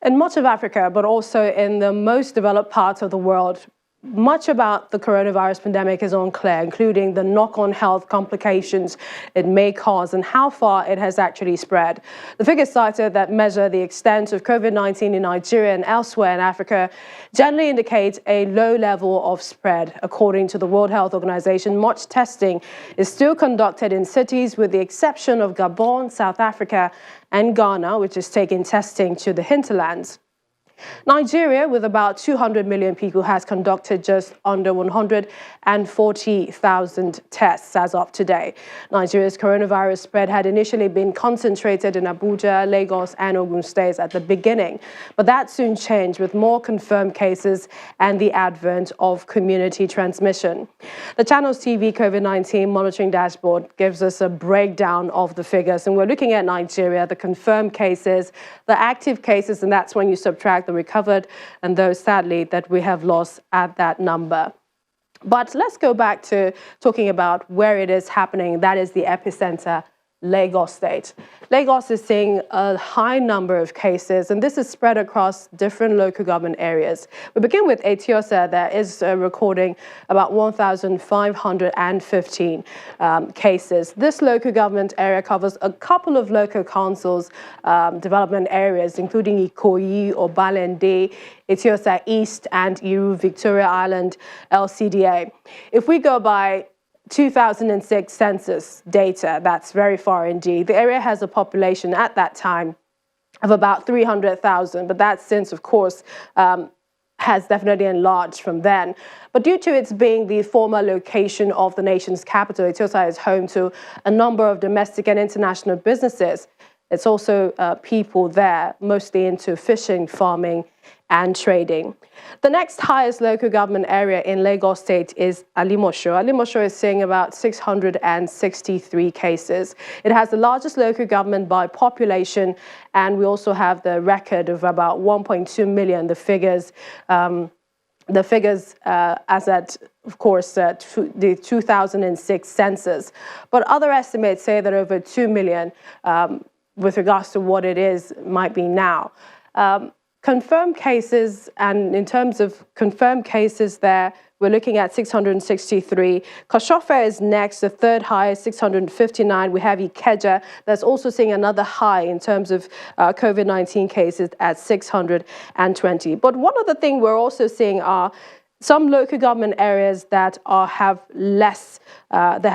In much of Africa, but also in the most developed parts of the world, much about the coronavirus pandemic is unclear, including the knock-on health complications it may cause and how far it has actually spread. The figures cited that measure the extent of COVID-19 in Nigeria and elsewhere in Africa generally indicate a low level of spread. According to the World Health Organization, much testing is still conducted in cities with the exception of Gabon, South Africa, and Ghana, which is taking testing to the hinterlands. Nigeria, with about 200 million people, has conducted just under 140,000 tests as of today. Nigeria's coronavirus spread had initially been concentrated in Abuja, Lagos, and Ogun states at the beginning, but that soon changed with more confirmed cases and the advent of community transmission. The Channels TV COVID-19 monitoring dashboard gives us a breakdown of the figures, and we're looking at Nigeria, the confirmed cases, the active cases, and that's when you subtract the recovered and those, sadly, that we have lost at that number. But let's go back to talking about where it is happening. That is the epicenter, Lagos State. Lagos is seeing a high number of cases, and this is spread across different local government areas. We begin with Etiosa. There is recording about 1,515 cases. This local government area covers a couple of local councils, development areas, including Ikoyi, Obalende, Etiosa East, and Iru, Victoria Island, LCDA. If we go by 2006 census data, that's very far indeed. The area has a population at that time of about 300,000, but that since, of course, has definitely enlarged from then. But due to its being the former location of the nation's capital, Etiosa is home to a number of domestic and international businesses. It's also people there, mostly into fishing, farming, and trading. The next highest local government area in Lagos State is Alimosho. Alimosho is seeing about 663 cases. It has the largest local government by population, and we also have the record of about 1.2 million, the figures as at, of course, the 2006 census. But other estimates say that over 2 million, with regards to what it is, might be now. Confirmed cases, and in terms of confirmed cases there, we're looking at 663. Koshofe is next, the third highest, 659. We have Ikeja, that's also seeing another high in terms of COVID-19 cases at 620. But one other thing we're also seeing are some local government areas that have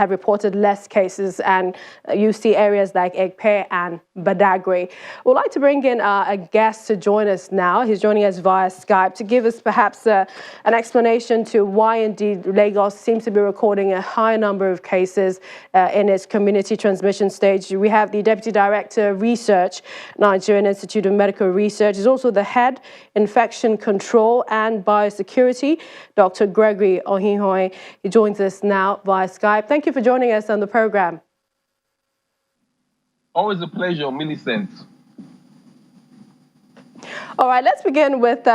reported less cases, and you see areas like Ekpe and Badagry. We'd like to bring in a guest to join us now. He's joining us via Skype to give us perhaps an explanation to why indeed Lagos seems to be recording a high number of cases in its community transmission stage. We have the Deputy Director of Research, Nigerian Institute of Medical Research. He's also the Head, Infection Control and Biosecurity, Dr. Gregory Ohinhoi. He joins us now via Skype. Thank you for joining us on the program. Always a pleasure, Millicent. All right, let's begin with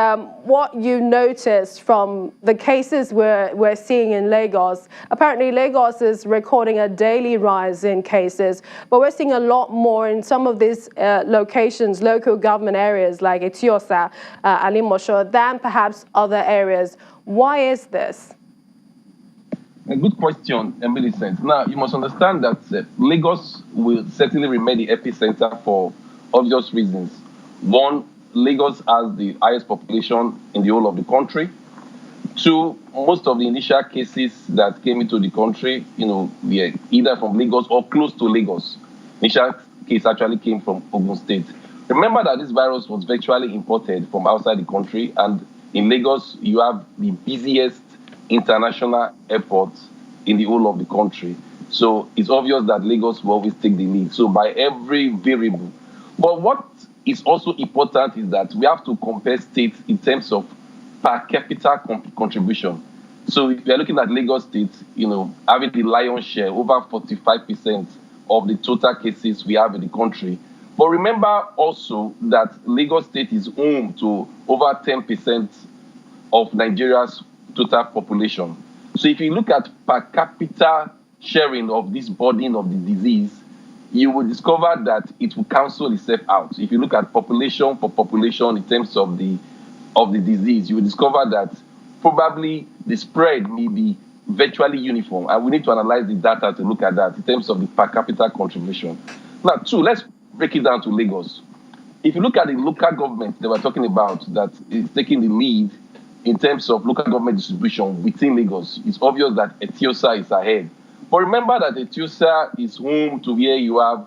what you noticed from the cases we're seeing in Lagos. Apparently, Lagos is recording a daily rise in cases, but we're seeing a lot more in some of these locations, local government areas like Etiosa, Alimosho, than perhaps other areas. Why is this? A good question, Millicent. Now, you must understand that Lagos will certainly remain the epicenter for obvious reasons. One, Lagos has the highest population in the whole of the country. Two, most of the initial cases that came into the country, were either from Lagos or close to Lagos. Initial case actually came from Ogun State. Remember that this virus was virtually imported from outside the country, and in Lagos, you have the busiest international airport in the whole of the country. So it's obvious that Lagos will always take the lead. So by every variable. But what is also important is that we have to compare states in terms of per capita contribution. So if we are looking at Lagos State, having the lion's share, over 45% of the total cases we have in the country. But remember also that Lagos State is home to over 10% of Nigeria's total population. So if you look at per capita sharing of this burden of the disease, you will discover that it will cancel itself out. If you look at population for population in terms of the disease, you will discover that probably the spread may be virtually uniform, and we need to analyze the data to look at that in terms of the per capita contribution. Now, two, let's break it down to Lagos. If you look at the local government they were talking about that is taking the lead in terms of local government distribution within Lagos, it's obvious that Etiosa is ahead. But remember that Etiosa is home to where you have,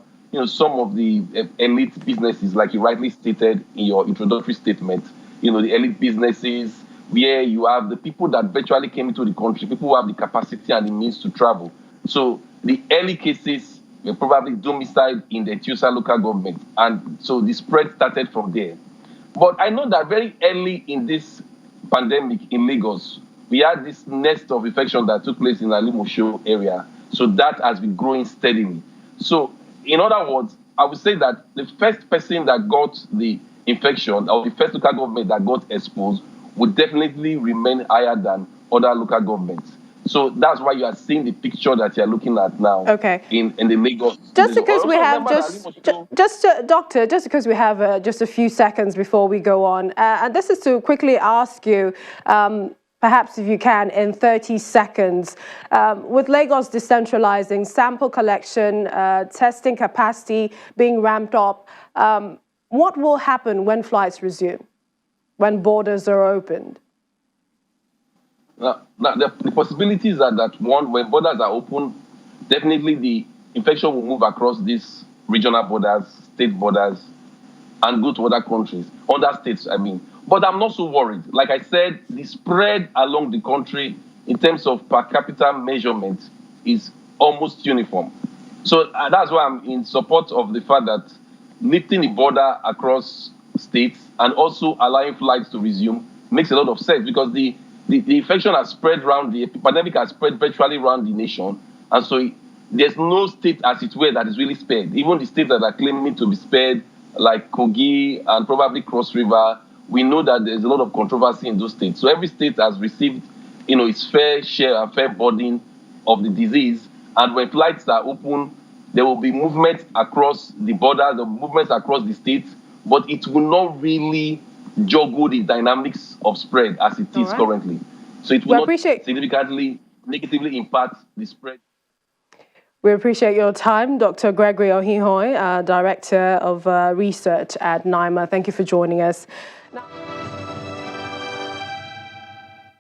some of the elite businesses, like you rightly stated in your introductory statement, the elite businesses, where you have the people that virtually came into the country, people who have the capacity and the means to travel. So the early cases were probably domiciled in the Etiosa local government. And so the spread started from there. But I know that very early in this pandemic in Lagos, we had this nest of infection that took place in Alimosho area. So that has been growing steadily. So in other words, I would say that the first person that got the infection, or the first local government that got exposed, would definitely remain higher than other local governments. So that's why you are seeing the picture that you're looking at now. Okay. In the Lagos. Just because we have Doctor, just because we have just a few seconds before we go on, and this is to quickly ask you, perhaps if you can, in 30 seconds, with Lagos decentralizing, sample collection, testing capacity being ramped up, what will happen when flights resume, when borders are opened? Now the possibilities are that, one, when borders are open, definitely the infection will move across these regional borders, state borders, and go to other countries, other states, I mean. But I'm not so worried. Like I said, the spread along the country in terms of per capita measurement is almost uniform. So that's why I'm in support of the fact that lifting the border across states and also allowing flights to resume makes a lot of sense, because the infection has spread around, the pandemic has spread virtually around the nation. And so there's no state, as it were, that is really spared. Even the states that are claiming to be spared, like Kogi and probably Cross River, we know that there's a lot of controversy in those states. So every state has received, its fair share and fair burden of the disease. And when flights are open, there will be movement across the borders, the movements across the states, but it will not really juggle the dynamics of spread as it is currently. So it will not significantly negatively impact the spread. We appreciate your time, Dr. Gregory Ohihoy, Director of Research at NIMA. Thank you for joining us. Now